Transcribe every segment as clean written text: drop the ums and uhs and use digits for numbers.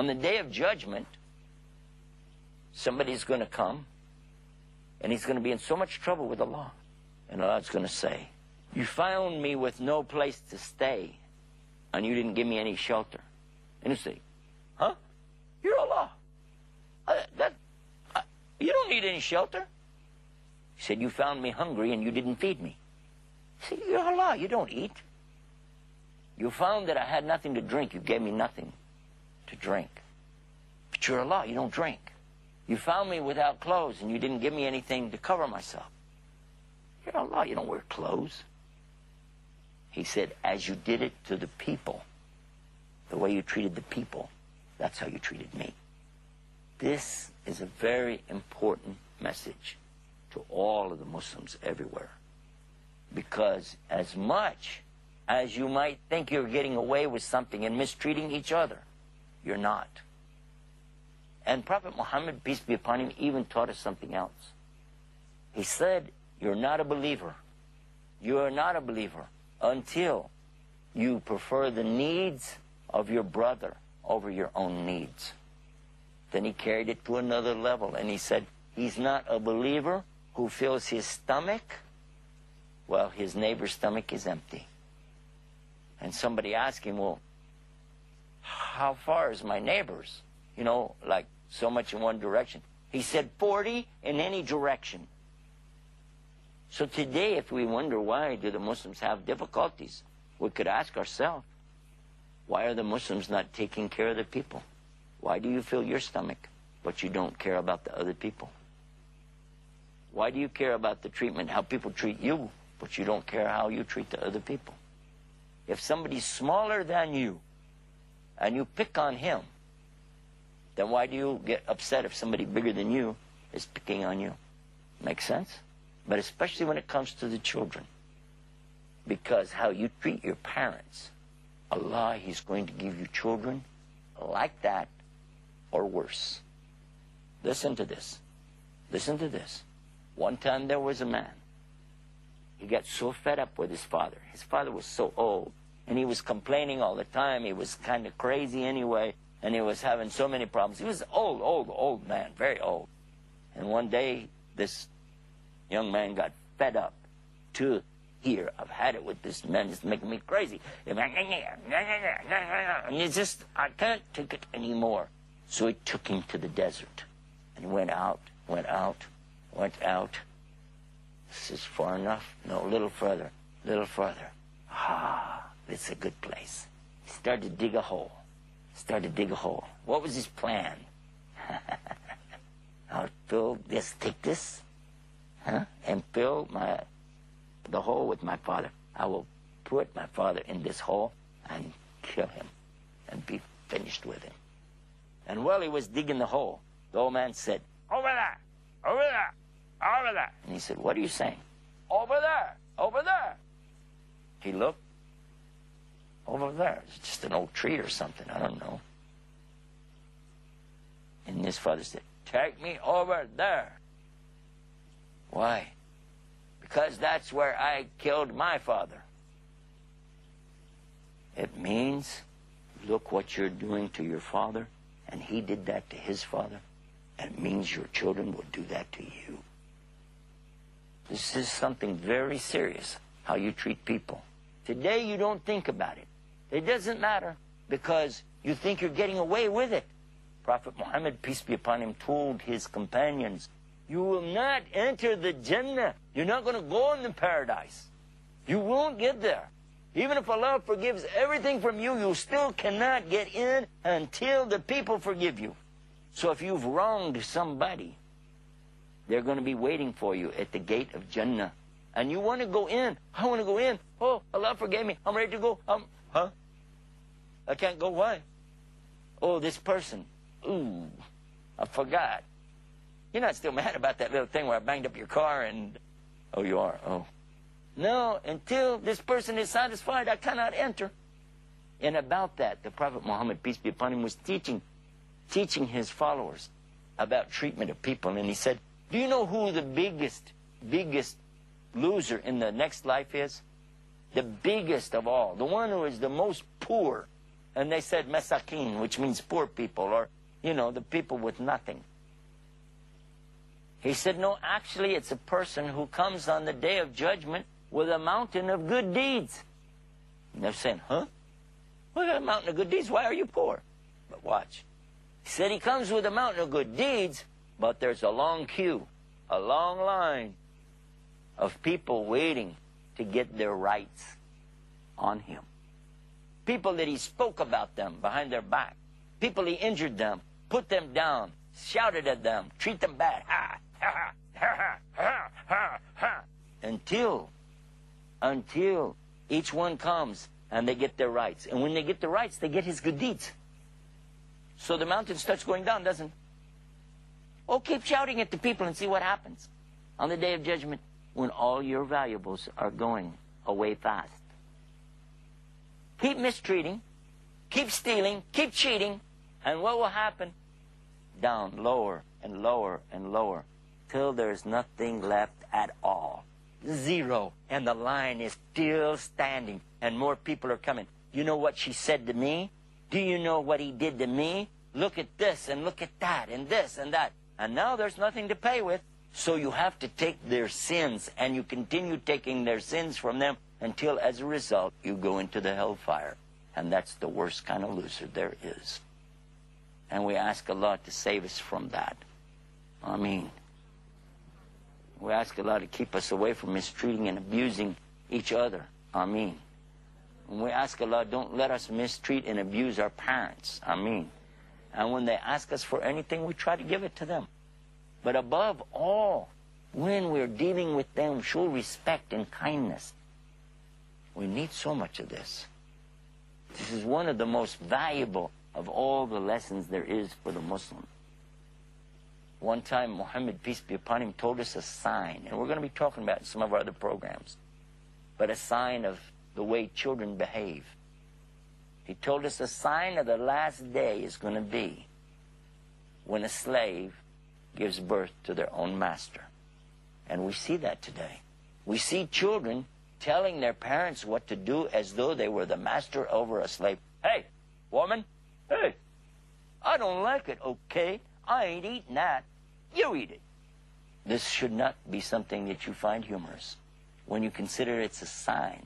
On the day of judgment, somebody's going to come, and he's going to be in so much trouble with Allah. And Allah's going to say, you found me with no place to stay, and you didn't give me any shelter. And you say, huh? You're Allah. You don't need any shelter. He said, you found me hungry and you didn't feed me. He said, you're Allah, you don't eat. You found that I had nothing to drink, you gave me nothing to drink. But you're Allah, you don't drink. You found me without clothes and you didn't give me anything to cover myself. You're Allah, you don't wear clothes. He said, as you did it to the people, the way you treated the people, that's how you treated me. This is a very important message to all of the Muslims everywhere. Because as much as you might think you're getting away with something and mistreating each other, you're not. And Prophet Muhammad, peace be upon him, even taught us something else. He said, you're not a believer. You are not a believer until you prefer the needs of your brother over your own needs. Then he carried it to another level, and he said, he's not a believer who fills his stomach while his neighbor's stomach is empty. And somebody asked him, well, how far is my neighbor's? You know, like so much in one direction. He said 40 in any direction. So today, if we wonder why do the Muslims have difficulties, we could ask ourselves, why are the Muslims not taking care of the people? Why do you fill your stomach, but you don't care about the other people? Why do you care about the treatment, how people treat you, but you don't care how you treat the other people? If somebody's smaller than you, and you pick on him, then why do you get upset if somebody bigger than you is picking on you? Make sense? But especially when it comes to the children. Because how you treat your parents, Allah, He's going to give you children like that or worse. Listen to this. Listen to this. One time there was a man. He got so fed up with his father. His father was so old, and he was complaining all the time. He was kind of crazy anyway, and he was having so many problems. He was old man, very old. And one day, this young man got fed up to here. I've had it with this man. It's making me crazy. And it's just, I can't take it anymore. So he took him to the desert. And he went out. This is far enough? No, a little further. Ah, it's a good place. He started to dig a hole. What was his plan? I'll fill this, take this, and fill the hole with my father. I will put my father in this hole and kill him and be finished with him. And while he was digging the hole, the old man said, over there. And he said, what are you saying? Over there. He looked. Over there. It's just an old tree or something. I don't know. And his father said, take me over there. Why? Because that's where I killed my father. It means, look what you're doing to your father, and he did that to his father, and it means your children will do that to you. This is something very serious, how you treat people. Today you don't think about it. It doesn't matter, because you think you're getting away with it. Prophet Muhammad, peace be upon him, told his companions, you will not enter the Jannah. You're not going to go in the paradise. You won't get there. Even if Allah forgives everything from you, you still cannot get in until the people forgive you. So if you've wronged somebody, they're going to be waiting for you at the gate of Jannah. And you want to go in. I want to go in. Oh, Allah forgave me. I'm ready to go. I can't go. Why? Oh, this person. Ooh, I forgot. You're not still mad about that little thing where I banged up your car and... Oh, you are? Oh. No, until this person is satisfied, I cannot enter. And about that, the Prophet Muhammad, peace be upon him, was teaching his followers about treatment of people. And he said, do you know who the biggest loser in the next life is? The biggest of all. The one who is the most poor And they said masakin, which means poor people, or, you know, the people with nothing. He said, no, actually it's a person who comes on the day of judgment with a mountain of good deeds. And they're saying, huh? What a mountain of good deeds? Why are you poor? But watch. He said he comes with a mountain of good deeds, but there's a long queue, a long line of people waiting to get their rights on him. People that he spoke about them behind their back. People he injured them, put them down, shouted at them, treat them bad. Ha, ha, ha, ha, ha, ha. Until each one comes and they get their rights. And when they get the rights, they get his good deeds. So the mountain starts going down, doesn't it? Oh, keep shouting at the people and see what happens on the day of judgment when all your valuables are going away fast. Keep mistreating, keep stealing, keep cheating, and what will happen? Down, lower and lower and lower, till there's nothing left at all. Zero. And the line is still standing, and more people are coming. You know what she said to me? Do you know what he did to me? Look at this and look at that and this and that. And now there's nothing to pay with. So you have to take their sins, and you continue taking their sins from them until, as a result, you go into the hellfire. And that's the worst kind of loser there is. And we ask Allah to save us from that. Ameen. We ask Allah to keep us away from mistreating and abusing each other. Ameen. And we ask Allah, don't let us mistreat and abuse our parents. Ameen. And when they ask us for anything, we try to give it to them. But above all, when we're dealing with them, show respect and kindness. We need so much of this. This is one of the most valuable of all the lessons there is for the Muslim. One time, Muhammad, peace be upon him, told us a sign, and we're going to be talking about it in some of our other programs, but a sign of the way children behave. He told us a sign of the last day is going to be when a slave gives birth to their own master. And we see that today. We see children telling their parents what to do as though they were the master over a slave. Hey, woman, hey, I don't like it, okay? I ain't eating that. You eat it. This should not be something that you find humorous when you consider it's a sign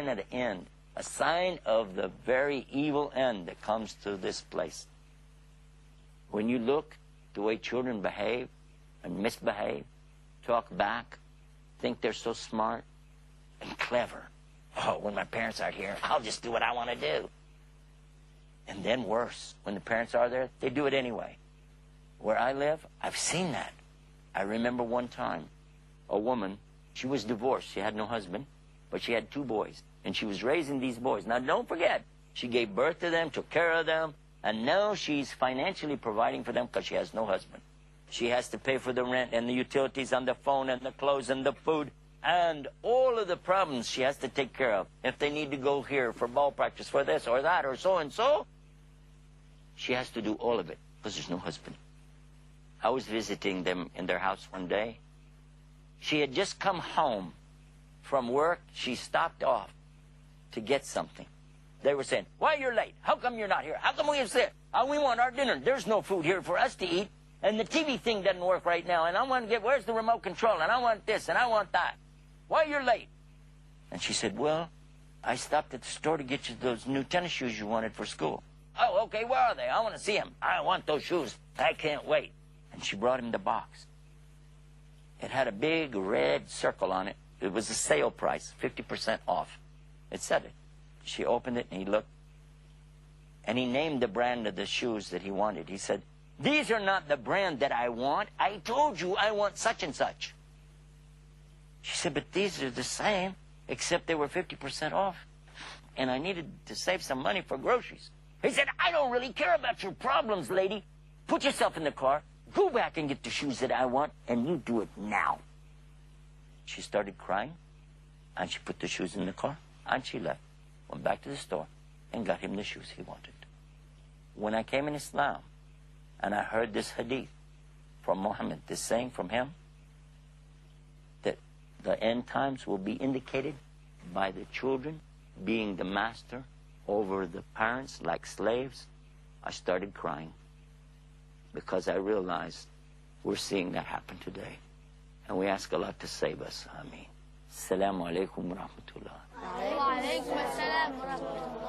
at the end, a sign of the very evil end that comes to this place. When you look the way children behave and misbehave, talk back, think they're so smart and clever. Oh, when my parents aren't here, I'll just do what I want to do. And then worse, when the parents are there, they do it anyway. Where I live, I've seen that. I remember one time, a woman, she was divorced. She had no husband, but she had 2 boys. And she was raising these boys. Now, don't forget, she gave birth to them, took care of them, and now she's financially providing for them because she has no husband. She has to pay for the rent and the utilities on the phone and the clothes and the food and all of the problems she has to take care of. If they need to go here for ball practice for this or that or so and so, she has to do all of it because there's no husband. I was visiting them in their house one day. She had just come home from work. She stopped off to get something. They were saying, why you're late? How come you're not here? How come we have said, we want our dinner? There's no food here for us to eat. And the TV thing doesn't work right now. And I want to get, where's the remote control? And I want this and I want that. Why you're late? And she said, well, I stopped at the store to get you those new tennis shoes you wanted for school. Oh, okay, where are they? I want to see them. I want those shoes. I can't wait. And she brought him the box. It had a big red circle on it. It was a sale price, 50% off. It said it. She opened it and he looked. And he named the brand of the shoes that he wanted. He said, these are not the brand that I want. I told you I want such and such. She said, but these are the same, except they were 50% off. And I needed to save some money for groceries. He said, I don't really care about your problems, lady. Put yourself in the car. Go back and get the shoes that I want, and you do it now. She started crying, and she put the shoes in the car, and she left, went back to the store, and got him the shoes he wanted. When I came in Islam, and I heard this hadith from Muhammad, this saying from him, that the end times will be indicated by the children being the master over the parents like slaves, I started crying because I realized we're seeing that happen today. And we ask Allah to save us. Ameen. Assalamu alaikum wa rahmatullah. Wa alaikum assalam wa rahmatullah.